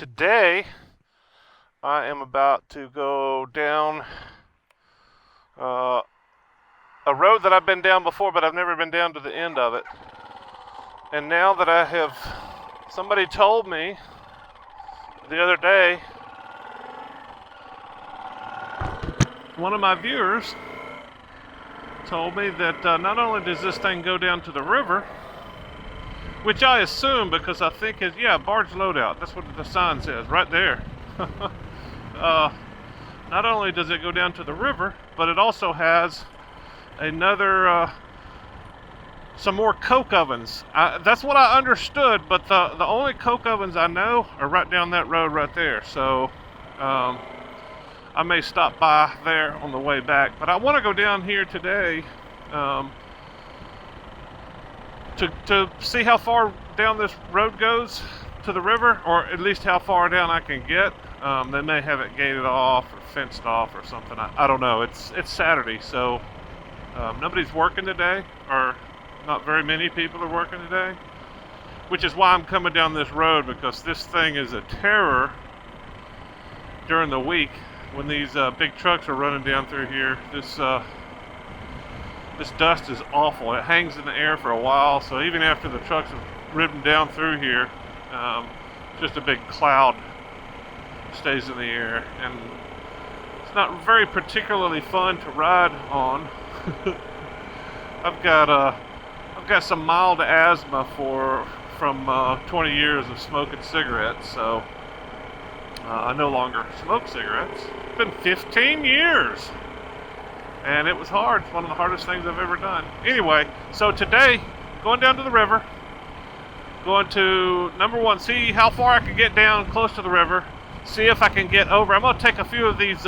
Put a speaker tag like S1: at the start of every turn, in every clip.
S1: Today I am about to go down uh, a road that I've been down before, but I've never been down to the end of it. And now that somebody told me the other day, one of my viewers told me that not only does this thing go down to the river, which I assume because I think is, Barge Loadout. That's what the sign says right there. Not only does it go down to the river, but it also has another, some more coke ovens. That's what I understood, but the only coke ovens I know are right down that road right there. So I may stop by there on the way back. But I want to go down here today to see how far down this road goes to the river, or at least how far down I can get. They may have it gated off or fenced off or something. I don't know. It's Saturday, so nobody's working today, or not very many people are working today, which is why I'm coming down this road, because this thing is a terror during the week when these big trucks are running down through here. This dust is awful. It hangs in the air for a while, so even after the trucks have ridden down through here, just a big cloud stays in the air, and it's not very particularly fun to ride on. I've got some mild asthma from 20 years of smoking cigarettes, so I no longer smoke cigarettes. It's been 15 years. And it was hard. It's one of the hardest things I've ever done. Anyway, so today, going down to the river, going to, number one, see how far I can get down close to the river, see if I can get over. I'm going to take a few of these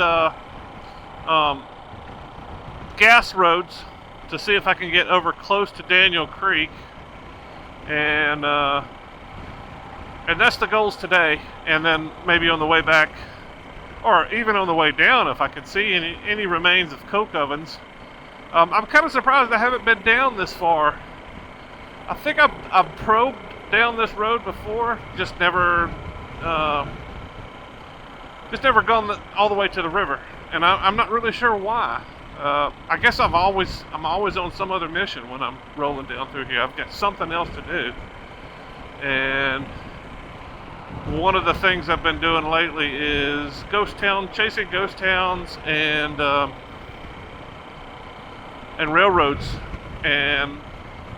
S1: gas roads to see if I can get over close to Daniel Creek. And that's the goals today. And then maybe on the way back, or even on the way down, if I could see any remains of coke ovens. I'm kind of surprised I haven't been down this far. I think I've probed down this road before, just never gone all the way to the river, and I'm not really sure why. I guess I'm always on some other mission when I'm rolling down through here. I've got something else to do, and one of the things I've been doing lately is chasing ghost towns and railroads, and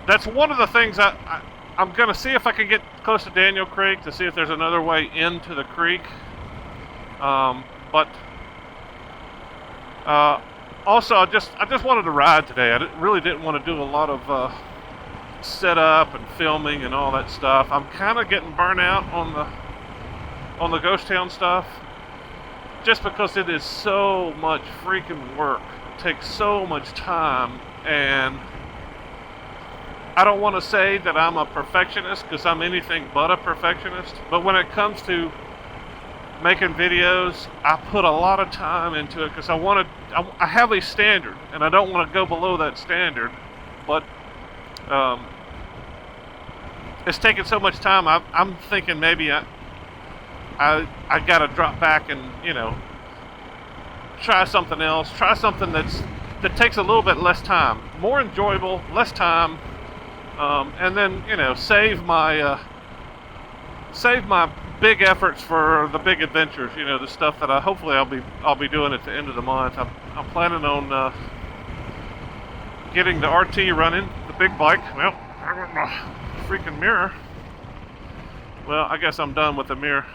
S1: that's one of the things I'm going to see if I can get close to Daniel Creek to see if there's another way into the creek. But also I just wanted to ride today. I really didn't want to do a lot of setup and filming and all that stuff. I'm kind of getting burnt out on the ghost town stuff, just because it is so much freaking work. It takes so much time, and I don't want to say that I'm a perfectionist, because I'm anything but a perfectionist, but when it comes to making videos, I put a lot of time into it, because I have a standard, and I don't want to go below that standard, but it's taking so much time. I'm thinking maybe I gotta drop back and, try something else, try something that takes a little bit less time, more enjoyable, less time, and then, save my big efforts for the big adventures, the stuff that hopefully I'll be doing at the end of the month. I'm planning on getting the RT running, the big bike. Well, I got my freaking mirror. Well, I guess I'm done with the mirror.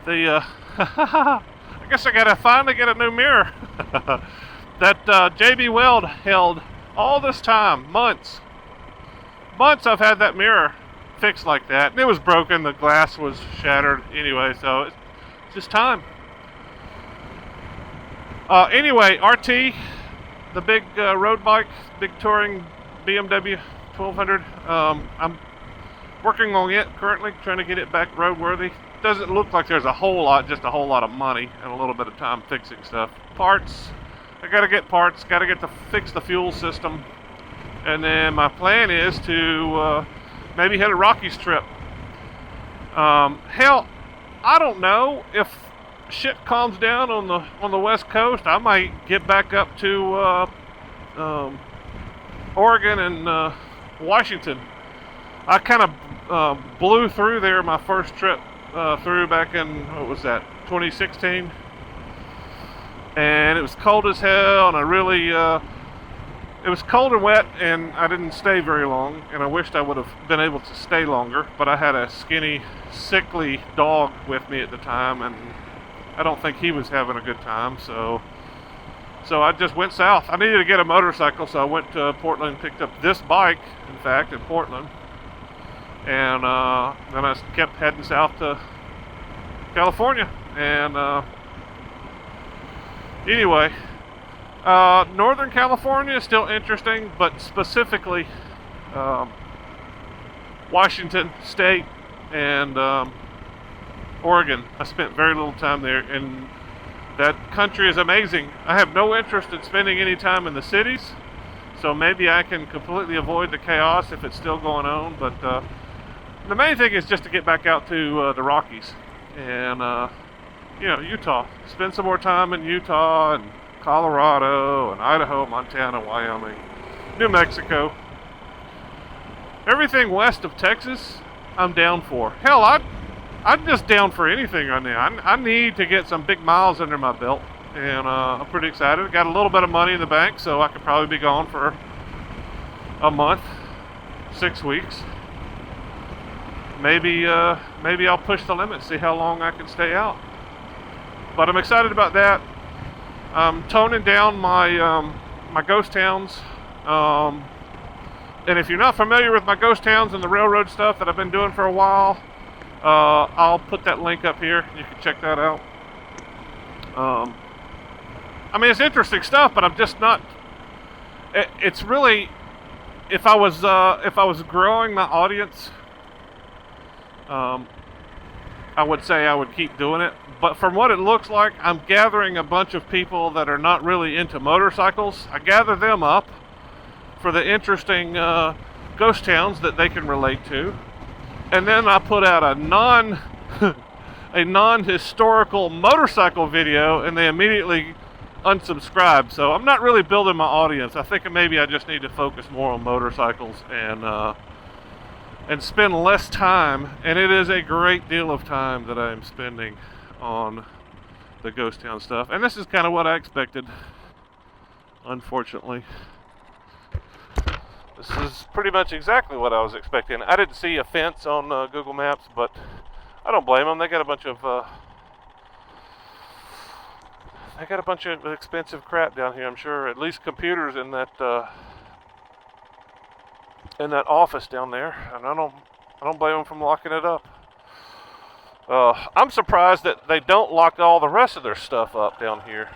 S1: I guess I gotta finally get a new mirror. That JB Weld held all this time, months I've had that mirror fixed like that, and it was broken, the glass was shattered anyway, so it's just time. Anyway, RT, the big road bike, big touring BMW 1200, I'm working on it currently, trying to get it back roadworthy. Doesn't look like there's just a whole lot of money and a little bit of time fixing stuff. Parts, I gotta get parts, fix the fuel system, and then my plan is to maybe hit a Rockies trip. Hell, I don't know if shit calms down on the West Coast. I might get back up to Oregon and Washington. I kind of blew through there my first trip through back in, what was that, 2016? And it was cold as hell, and I really, it was cold and wet, and I didn't stay very long, and I wished I would have been able to stay longer, but I had a skinny, sickly dog with me at the time, and I don't think he was having a good time, so I just went south. I needed to get a motorcycle, so I went to Portland and picked up this bike, in fact, in Portland, and then I kept heading south to California, and anyway, Northern California is still interesting, but specifically Washington State and Oregon. I spent very little time there, and that country is amazing. I have no interest in spending any time in the cities, so maybe I can completely avoid the chaos if it's still going on, but the main thing is just to get back out to the Rockies and Utah. Spend some more time in Utah and Colorado and Idaho, Montana, Wyoming, New Mexico. Everything west of Texas, I'm down for. Hell, I'm just down for anything right now. I need to get some big miles under my belt, and I'm pretty excited. Got a little bit of money in the bank, so I could probably be gone for a month, 6 weeks. Maybe I'll push the limit, see how long I can stay out. But I'm excited about that. I'm toning down my ghost towns. And if you're not familiar with my ghost towns and the railroad stuff that I've been doing for a while, I'll put that link up here. You can check that out. I mean, it's interesting stuff, but I'm just not. It's really, if I was growing my audience, I would say I would keep doing it. But from what it looks like, I'm gathering a bunch of people that are not really into motorcycles. I gather them up for the interesting ghost towns that they can relate to. And then I put out a non-historical motorcycle video, and they immediately unsubscribe. So I'm not really building my audience. I think maybe I just need to focus more on motorcycles and spend less time. And it is a great deal of time that I'm spending on the ghost town stuff. And this is kind of what I expected, unfortunately. This is pretty much exactly what I was expecting. I didn't see a fence on Google Maps, but I don't blame them. They got a bunch of expensive crap down here. I'm sure at least computers in that office down there, and I don't blame them for locking it up. I'm surprised that they don't lock all the rest of their stuff up down here.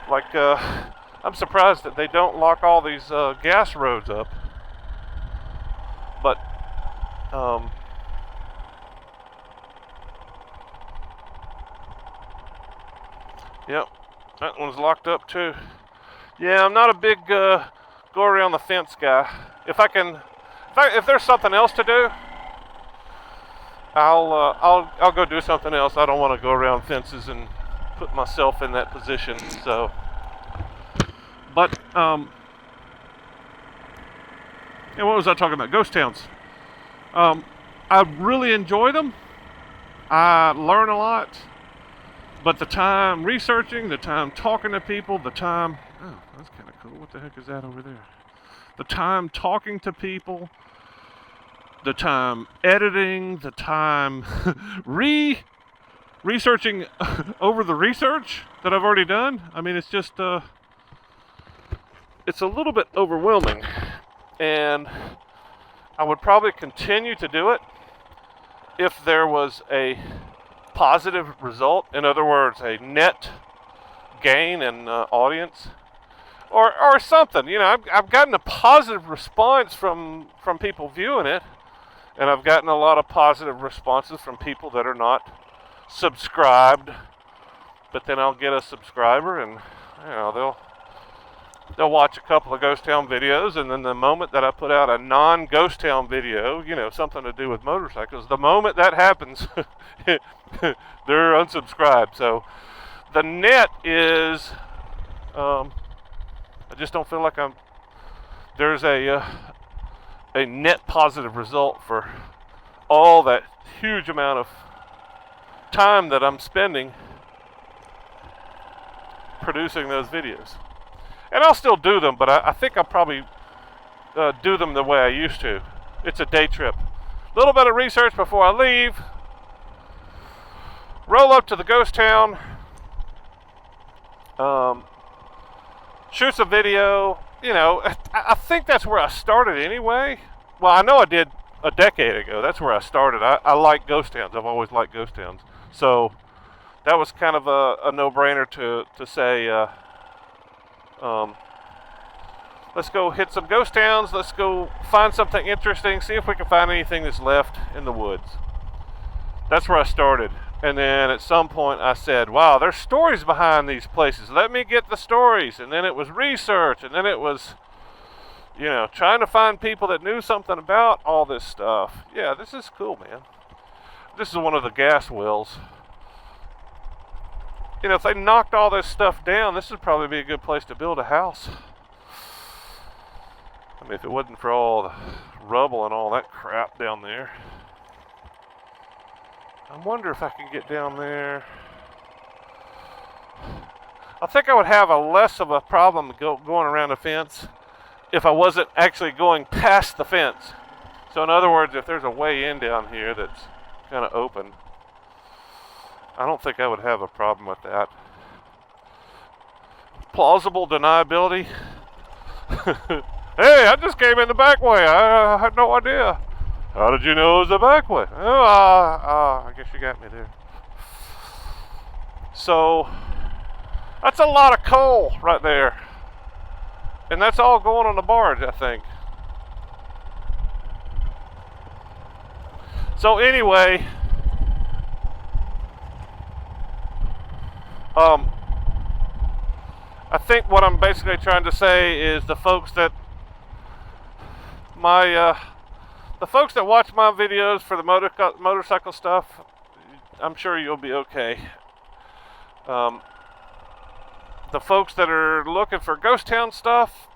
S1: Like, I'm surprised that they don't lock all these gas roads up. But, yep, that one's locked up too. Yeah, I'm not a big go around the fence guy. If there's something else to do, I'll go do something else. I don't want to go around fences and put myself in that position. So, but and what was I talking about? Ghost towns. I really enjoy them. I learn a lot. But the time researching, the time talking to people, the time... Oh, that's kind of cool. What the heck is that over there? The time talking to people, the time editing, the time researching over the research that I've already done. I mean, it's just... it's a little bit overwhelming. And I would probably continue to do it if there was a positive result. In other words, a net gain in audience, or something. You know, I've gotten a positive response from people viewing it, and I've gotten a lot of positive responses from people that are not subscribed. But then I'll get a subscriber, and you know they'll watch a couple of Ghost Town videos, and then the moment that I put out a non-Ghost Town video, you know, something to do with motorcycles, the moment that happens, they're unsubscribed. So the net is, I just don't feel like there's a net positive result for all that huge amount of time that I'm spending producing those videos. And I'll still do them, but I think I'll probably do them the way I used to. It's a day trip. A little bit of research before I leave. Roll up to the ghost town. Shoot some video. You know, I think that's where I started anyway. Well, I know I did a decade ago. That's where I started. I like ghost towns. I've always liked ghost towns. So that was kind of a no-brainer to say, let's go hit some ghost towns. Let's go find something interesting. See if we can find anything that's left in the woods. That's where I started. And then at some point I said, wow, there's stories behind these places. Let me get the stories. And then it was research. And then it was, you know, trying to find people that knew something about all this stuff. Yeah, this is cool, man. This is one of the gas wells. You know, if they knocked all this stuff down, this would probably be a good place to build a house. I mean, if it wasn't for all the rubble and all that crap down there. I wonder if I can get down there. I think I would have a less of a problem going around the fence if I wasn't actually going past the fence. So in other words, if there's a way in down here that's kind of open, I don't think I would have a problem with that. Plausible deniability. Hey, I just came in the back way. I had no idea. How did you know it was the back way? Oh, I guess you got me there. So, that's a lot of coal right there. And that's all going on the barge, I think. So anyway, I think what I'm basically trying to say is the folks that watch my videos for the motorcycle stuff, I'm sure you'll be okay. The folks that are looking for ghost town stuff,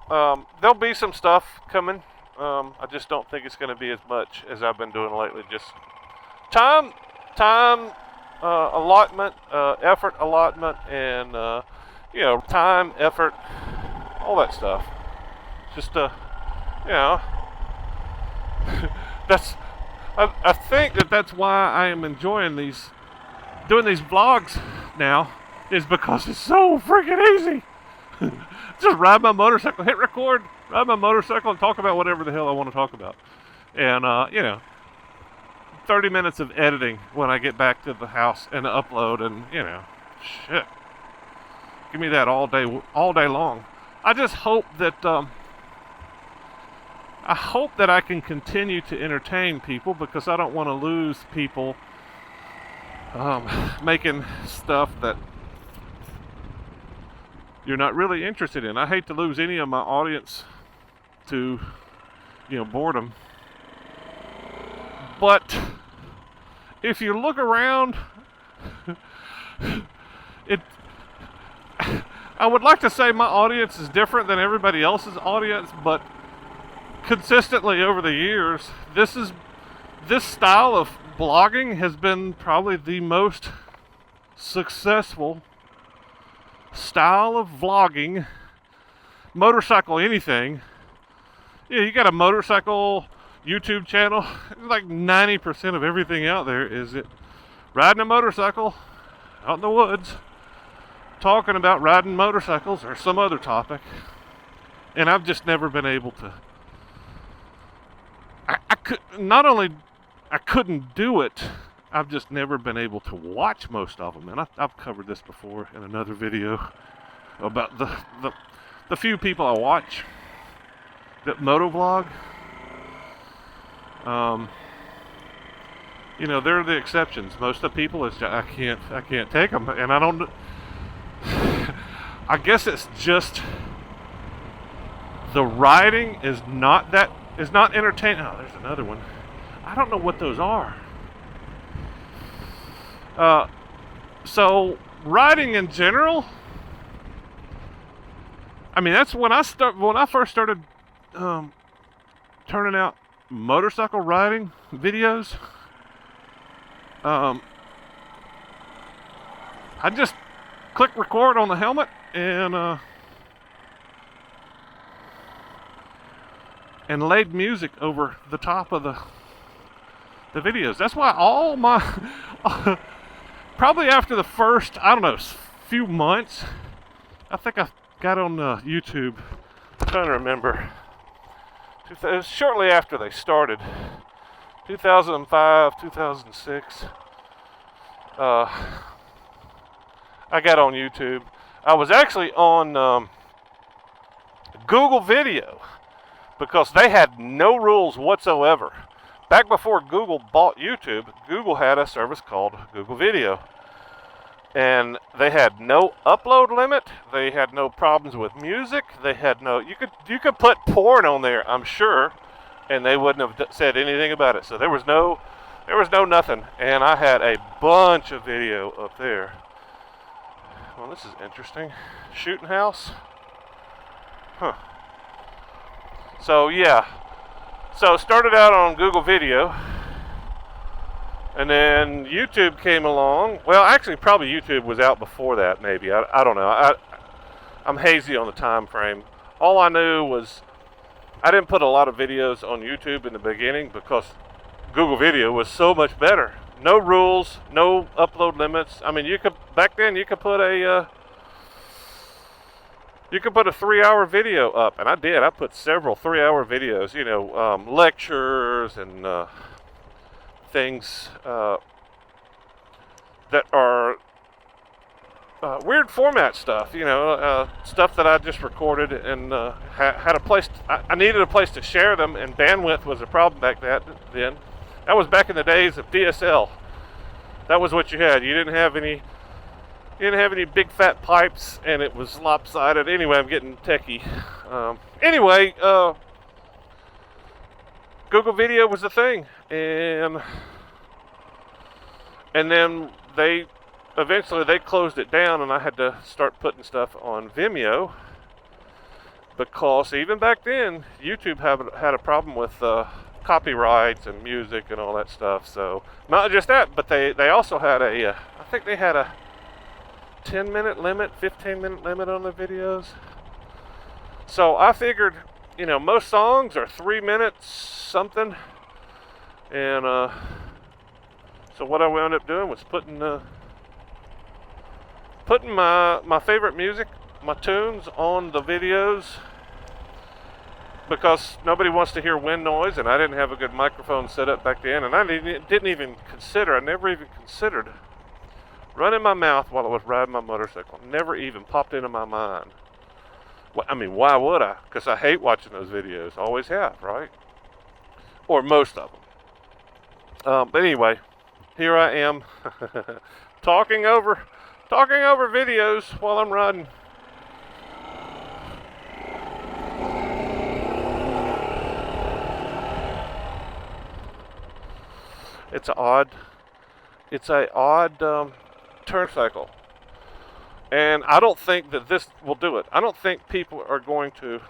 S1: there'll be some stuff coming. I just don't think it's going to be as much as I've been doing lately. Just time allotment, effort allotment, and you know, time, effort, all that stuff. Just you know, I think that's why I am enjoying doing these vlogs now, is because it's so freaking easy. Just ride my motorcycle, hit record, ride my motorcycle, and talk about whatever the hell I want to talk about. And you know, 30 minutes of editing when I get back to the house and upload, and you know, shit, give me that all day long. I just hope that I can continue to entertain people, because I don't want to lose people making stuff that you're not really interested in. I hate to lose any of my audience to, you know, boredom. But if you look around, I would like to say my audience is different than everybody else's audience, but consistently over the years, this style of blogging has been probably the most successful style of vlogging. Motorcycle anything. Yeah, you got a motorcycle YouTube channel, like 90% of everything out there is it riding a motorcycle out in the woods, talking about riding motorcycles or some other topic. And I've just never been able to. I couldn't do it, I've just never been able to watch most of them. And I've covered this before in another video about the few people I watch that moto vlog. You know, they're the exceptions. Most of the people, I can't take them, and I don't. I guess it's just the riding is not entertaining. Oh, there's another one. I don't know what those are. So riding in general, I mean, that's when I first started turning out motorcycle riding videos. I just click record on the helmet and laid music over the top of the videos. That's why all my probably after the first, I don't know, few months, I think I got on YouTube. I'm trying to remember. It was shortly after they started, 2005, 2006. I got on YouTube. I was actually on Google Video because they had no rules whatsoever. Back before Google bought YouTube, Google had a service called Google Video. And they had no upload limit. They had no problems with music. They had no, you could put porn on there, I'm sure, and they wouldn't have said anything about it. So there was no nothing. And I had a bunch of video up there. Well, this is interesting. Shooting house. Huh. So yeah. So started out on Google Video. And then YouTube came along. Well, actually, probably YouTube was out before that, maybe. I don't know. I'm hazy on the time frame. All I knew was I didn't put a lot of videos on YouTube in the beginning because Google Video was so much better. No rules, no upload limits. I mean, back then you could put a 3-hour video up, and I did. I put several 3-hour videos. You know, lectures and things that are weird format stuff, you know, stuff that I just recorded and had a place. I needed a place to share them, and bandwidth was a problem back then. That was back in the days of DSL. That was what you had. You didn't have any big fat pipes, and it was lopsided. Anyway, I'm getting techie. Google Video was the thing, and then they eventually closed it down, and I had to start putting stuff on Vimeo because even back then YouTube had a problem with copyrights and music and all that stuff. So not just that, but they also had I think they had a 10-minute limit, 15-minute limit on the videos. So I figured, you know, most songs are 3 minutes something, and so what I wound up doing was putting my favorite music, my tunes, on the videos because nobody wants to hear wind noise, and I didn't have a good microphone set up back then, and I never even considered running my mouth while I was riding my motorcycle. Never even popped into my mind. I mean, why would I? Because I hate watching those videos. Always have, right? Or most of them. But anyway, here I am talking over videos while I'm riding. It's a odd turncycle. And I don't think that this will do it. I don't think people are going to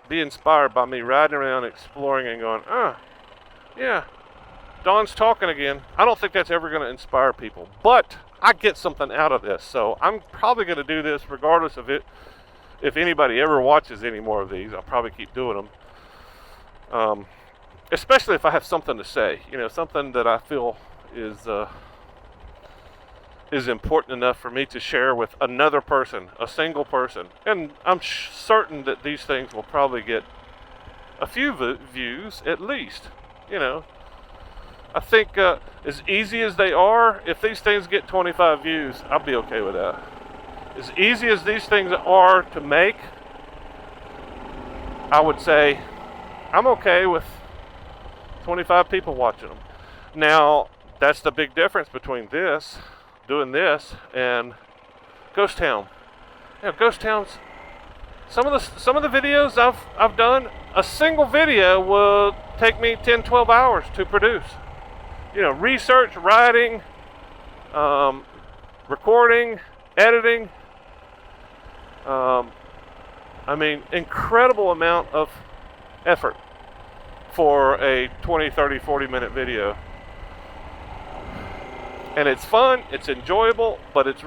S1: be inspired by me riding around exploring and going, yeah, Don's talking again. I don't think that's ever going to inspire people. But I get something out of this. So I'm probably going to do this regardless of it. If anybody ever watches any more of these, I'll probably keep doing them. Especially if I have something to say. You know, something that I feel is important enough for me to share with another person, a single person. And I'm certain that these things will probably get a few views at least. You know, I think as easy as they are, if these things get 25 views, I'll be okay with that. As easy as these things are to make, I would say I'm okay with 25 people watching them. Now, that's the big difference between doing this, and Ghost Town. ghost towns. Some of the videos I've done, a single video will take me 10, 12 hours to produce. Research, writing, recording, editing. Incredible amount of effort for a 20, 30, 40 minute video. And it's fun, it's enjoyable, but it's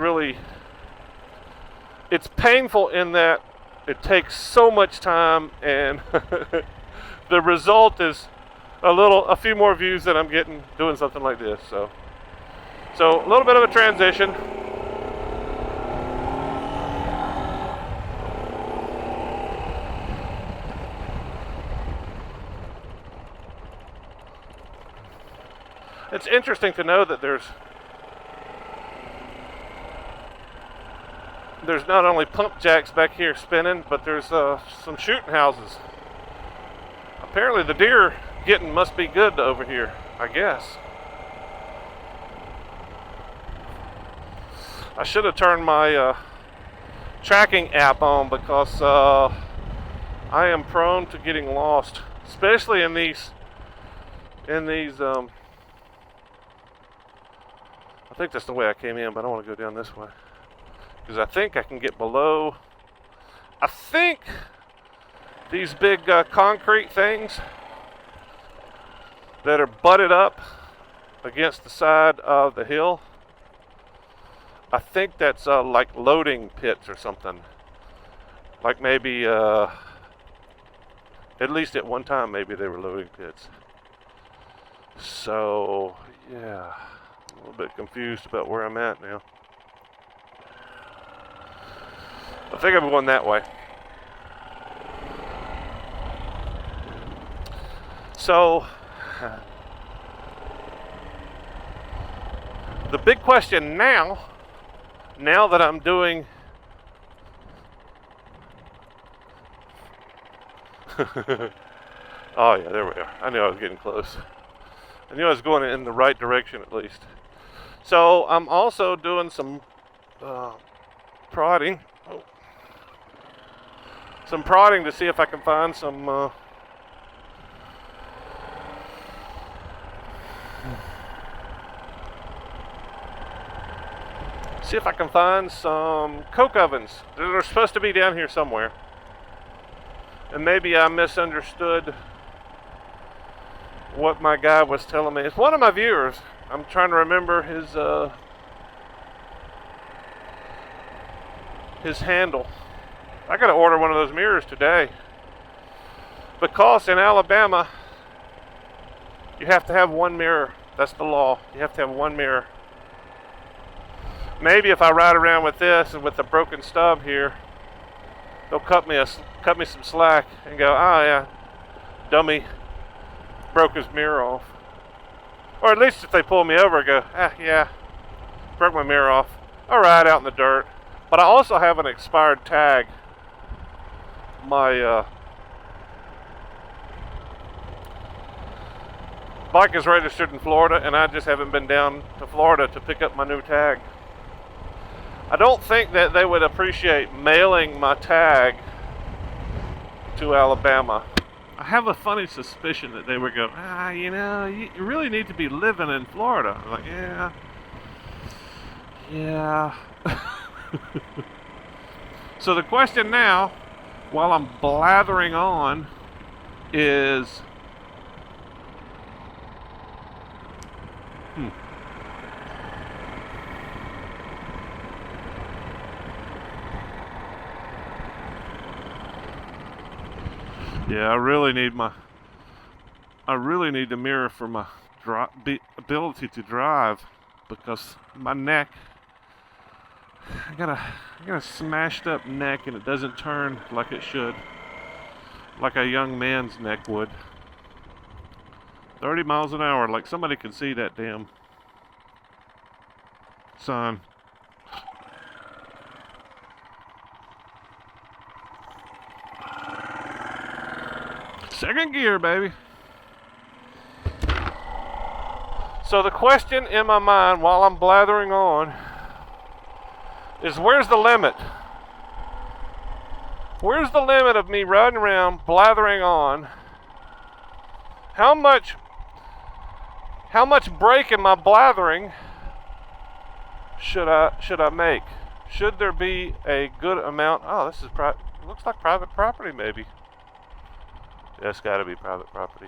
S1: painful in that it takes so much time, and the result is a few more views than I'm getting doing something like this. So a little bit of a transition. It's interesting to know that there's not only pump jacks back here spinning, but there's some shooting houses. Apparently the deer getting must be good over here, I guess. I should have turned my tracking app on, because I am prone to getting lost, especially in these I think that's the way I came in, but I want to go down this way, because I think I can get below. I think these big concrete things that are butted up against the side of the hill, I think that's like loading pits or something. Like maybe, at least at one time, maybe they were loading pits. So, yeah, a little bit confused about where I'm at now. I think I'm going that way. So, the big question now that I'm doing oh yeah, there we are. I knew I was getting close. I knew I was going in the right direction at least. So I'm also doing some prodding. Some prodding to see if I can find some coke ovens that are supposed to be down here somewhere. And maybe I misunderstood what my guy was telling me. It's one of my viewers. I'm trying to remember his handle. I gotta order one of those mirrors today, because in Alabama you have to have one mirror. That's the law. You have to have one mirror. Maybe if I ride around with this and with the broken stub here, they'll cut me some slack and go, oh yeah, dummy broke his mirror off. Or at least if they pull me over, go, yeah, broke my mirror off. I'll ride out in the dirt. But I also have an expired tag. My bike is registered in Florida, and I just haven't been down to Florida to pick up my new tag. I don't think that they would appreciate mailing my tag to Alabama. I have a funny suspicion that they would go, you really need to be living in Florida. I'm like, yeah. So the question now, while I'm blathering on, is yeah, I really need the mirror for my ability to drive, because my neck, I got a smashed up neck, and it doesn't turn like it should, like a young man's neck would. 30 miles an hour, like somebody can see that damn sign. Second gear, baby. So the question in my mind while I'm blathering on is, where's the limit? Where's the limit of me riding around blathering on? How much break in my blathering should I make? Should there be a good amount? Oh, this is looks like private property, maybe. That's got to be private property.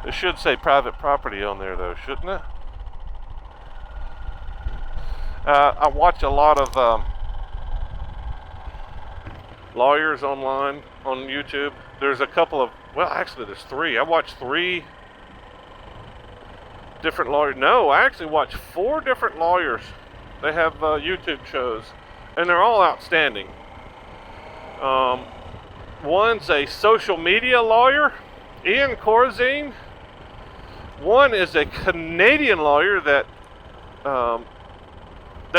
S1: It should say private property on there, though, shouldn't it? I watch a lot of lawyers online on YouTube. There's a couple of, well, actually, there's 3. I watch 3 different lawyers. No, I actually watch 4 different lawyers. They have YouTube shows, and they're all outstanding. One's a social media lawyer, Ian Corzine. One is a Canadian lawyer that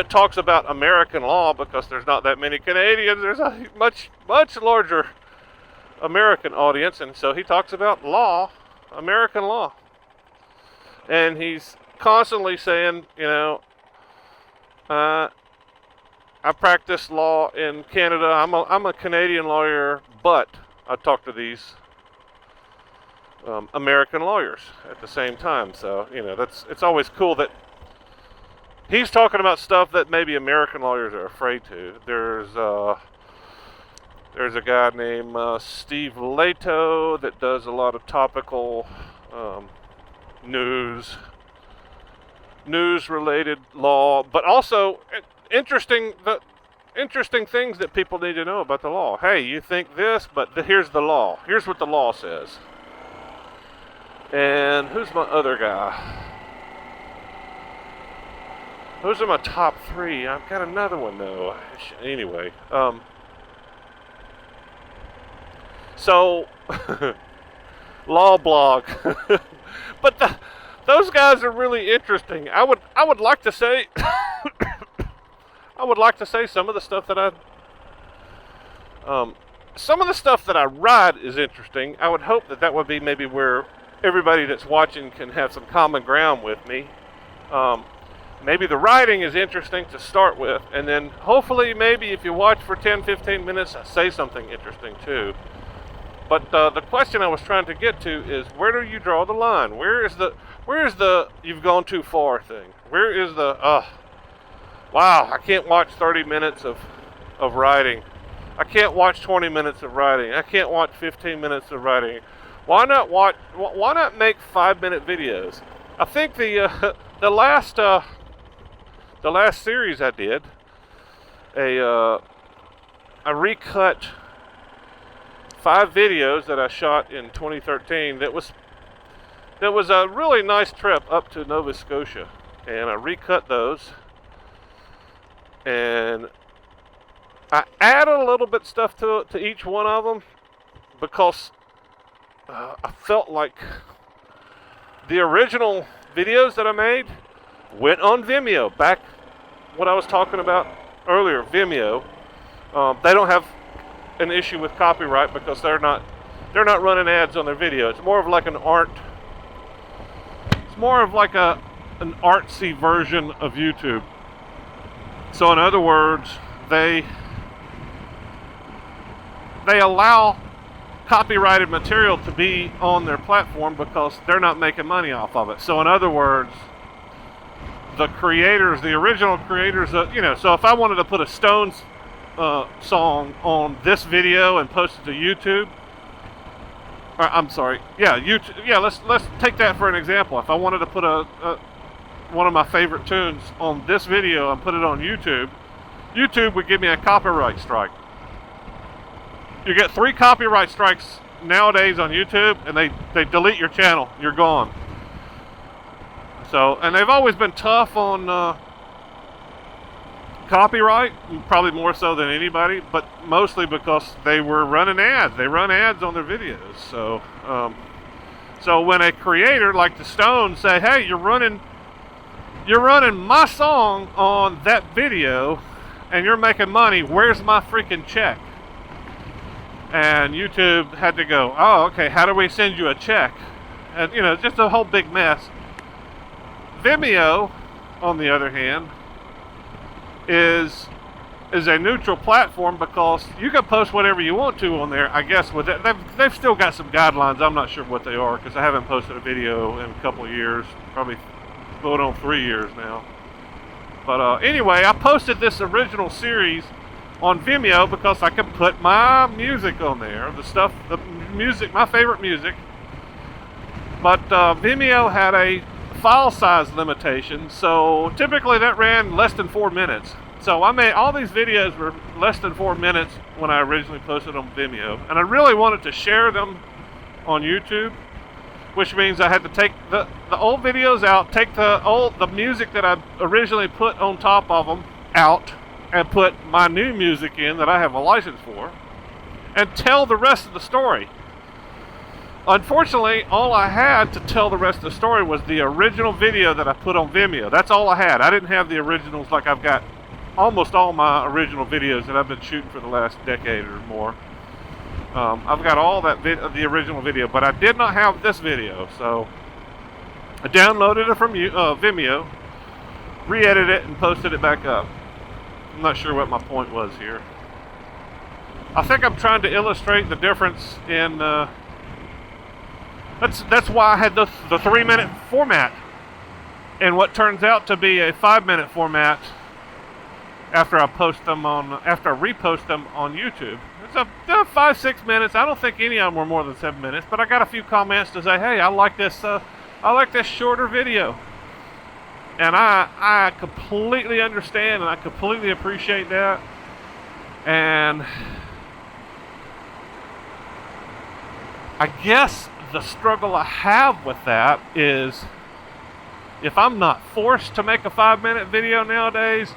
S1: talks about American law, because there's not that many Canadians. There's a much larger American audience, and so he talks about law, American law. And he's constantly saying, I practice law in Canada. I'm a Canadian lawyer, but I talk to these American lawyers at the same time. So it's always cool that he's talking about stuff that maybe American lawyers are afraid to. There's a guy named Steve Loadout that does a lot of topical news-related law, but also interesting things that people need to know about the law. Hey, you think this, but here's the law. Here's what the law says. And who's my other guy? Those are my top 3. I've got another one though. Anyway, so law blog, but those guys are really interesting. I would like to say, some of the stuff that I write is interesting. I would hope that would be maybe where everybody that's watching can have some common ground with me. Maybe the writing is interesting to start with, and then hopefully maybe if you watch for 10-15 minutes, I say something interesting too. But the question I was trying to get to is, where do you draw the line? Where is the you've gone too far thing? Where is the wow, I can't watch 30 minutes of writing. I can't watch 20 minutes of writing. I can't watch 15 minutes of writing. Why not make 5-minute videos? I think the last series I did, I recut 5 videos that I shot in 2013. That was a really nice trip up to Nova Scotia, and I recut those, and I added a little bit stuff to each one of them, because I felt like the original videos that I made went on Vimeo. Back what I was talking about earlier, Vimeo, they don't have an issue with copyright because they're not running ads on their video. It's more of like an artsy version of YouTube. So in other words, they allow copyrighted material to be on their platform because they're not making money off of it. So in other words, the original creators, so if I wanted to put a Stones song on this video and post it to YouTube, YouTube. Yeah, let's take that for an example. If I wanted to put one of my favorite tunes on this video and put it on YouTube, YouTube would give me a copyright strike. You get 3 copyright strikes nowadays on YouTube, and they delete your channel. You're gone. So, and they've always been tough on copyright, probably more so than anybody, but mostly because they were running ads. They run ads on their videos. So, so when a creator like the Stones say, "Hey, you're running my song on that video, and you're making money. Where's my freaking check?" And YouTube had to go, "Oh, okay, how do we send you a check?" And, just a whole big mess. Vimeo, on the other hand, is is a neutral platform because you can post whatever you want to on there. I guess with it, they've still got some guidelines. I'm not sure what they are because I haven't posted a video in a couple of years, probably going on 3 years now. But anyway, I posted this original series on Vimeo because I could put my music on there, the music, my favorite music. But Vimeo had a file size limitation, so typically that ran less than 4 minutes. So I made all these videos were less than 4 minutes when I originally posted on Vimeo, and I really wanted to share them on YouTube, which means I had to take the old videos out, take the music that I originally put on top of them out, and put my new music in that I have a license for, and tell the rest of the story. Unfortunately, all I had to tell the rest of the story was the original video that I put on Vimeo. That's all I had. I didn't have the originals like I've got almost all my original videos that I've been shooting for the last decade or more. I've got all that the original video, but I did not have this video, so I downloaded it from Vimeo, re-edited it, and posted it back up. I'm not sure what my point was here. I think I'm trying to illustrate the difference in. That's why I had the 3-minute format, and what turns out to be a 5-minute format after I repost them on YouTube. It's a 5-6 minutes. I don't think any of them were more than 7 minutes, but I got a few comments to say, hey, I like this shorter video. And I completely understand and I completely appreciate that. And I guess the struggle I have with that is if I'm not forced to make a 5-minute video nowadays,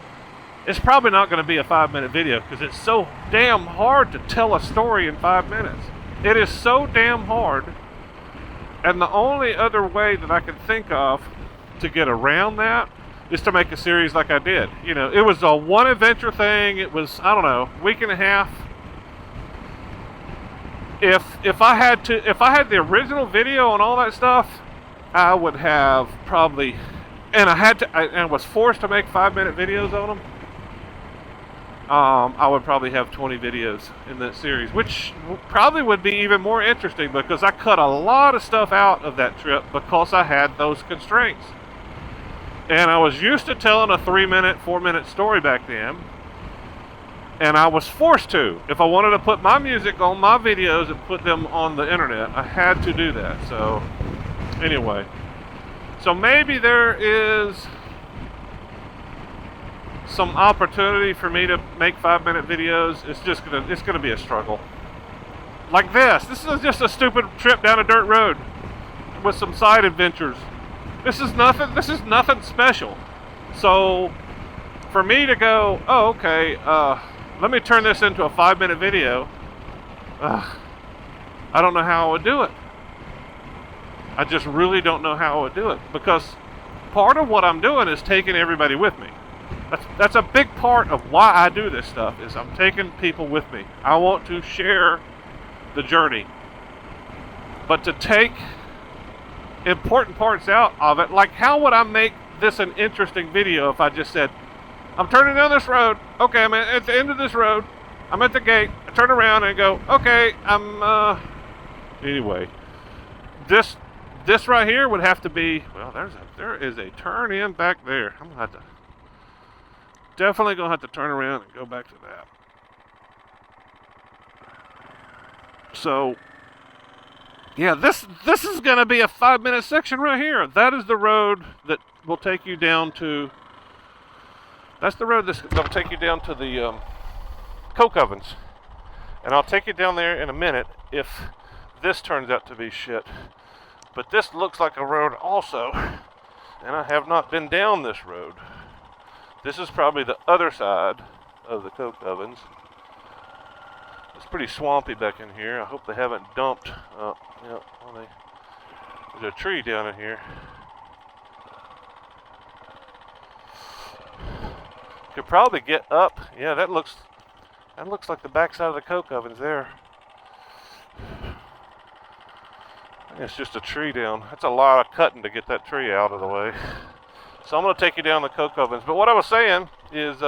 S1: it's probably not going to be a 5-minute video because it's so damn hard to tell a story in 5 minutes. It is so damn hard. And the only other way that I can think of to get around that is to make a series like I did. You know, it was a one adventure thing. It was, I don't know, week and a half. If I had the original video and all that stuff, I would have probably, and I was forced to make 5-minute videos on them. I would probably have 20 videos in that series, which probably would be even more interesting because I cut a lot of stuff out of that trip because I had those constraints. And I was used to telling a 3-minute, 4-minute story back then. And I was forced to. If I wanted to put my music on my videos and put them on the internet, I had to do that. So, anyway. So maybe there is some opportunity for me to make 5-minute videos. It's gonna be a struggle. Like this. This is just a stupid trip down a dirt road with some side adventures. This is nothing special. So for me to go, oh, okay, let me turn this into a 5-minute video. I don't know how I would do it. I just really don't know how I would do it because part of what I'm doing is taking everybody with me. That's a big part of why I do this stuff is I'm taking people with me. I want to share the journey. But to take important parts out of it, like how would I make this an interesting video if I just said, I'm turning down this road. Okay, I'm at the end of this road. I'm at the gate. I turn around and go, okay, anyway. This right here would have to be, well, there is a turn in back there. I'm gonna have to definitely gonna have to turn around and go back to that. So yeah, this is gonna be a 5-minute section right here. That is the road that will take you down to. That's the road that's gonna take you down to the coke ovens, and I'll take you down there in a minute if this turns out to be shit. But this looks like a road also, and I have not been down this road. This is probably the other side of the coke ovens. It's pretty swampy back in here. I hope they haven't dumped. There's a tree down in here. Could probably get up. Yeah, that looks like the backside of the coke ovens there. It's just a tree down. That's a lot of cutting to get that tree out of the way. So I'm going to take you down the coke ovens. But what I was saying is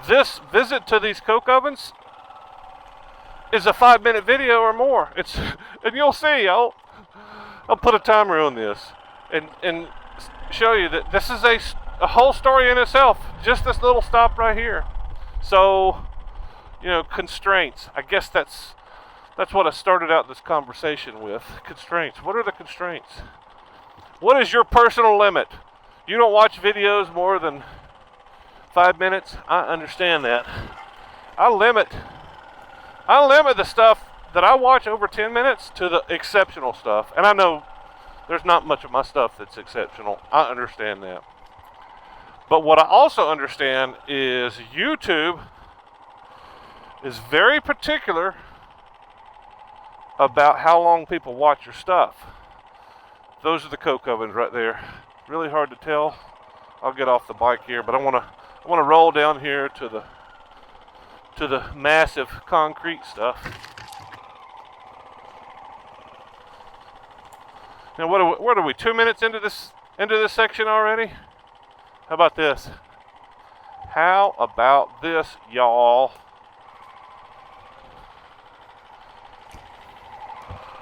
S1: this visit to these coke ovens is a 5-minute video or more. And you'll see. I'll put a timer on this and show you that this is a whole story in itself. Just this little stop right here. So, constraints. I guess that's what I started out this conversation with. Constraints. What are the constraints? What is your personal limit? You don't watch videos more than 5 minutes. I understand that. I limit the stuff that I watch over 10 minutes to the exceptional stuff. And I know there's not much of my stuff that's exceptional. I understand that. But what I also understand is YouTube is very particular about how long people watch your stuff. Those are the coke ovens right there. Really hard to tell. I'll get off the bike here, but I want to roll down here to the massive concrete stuff. Now, what are we? 2 minutes into this section already? How about this? How about this, y'all?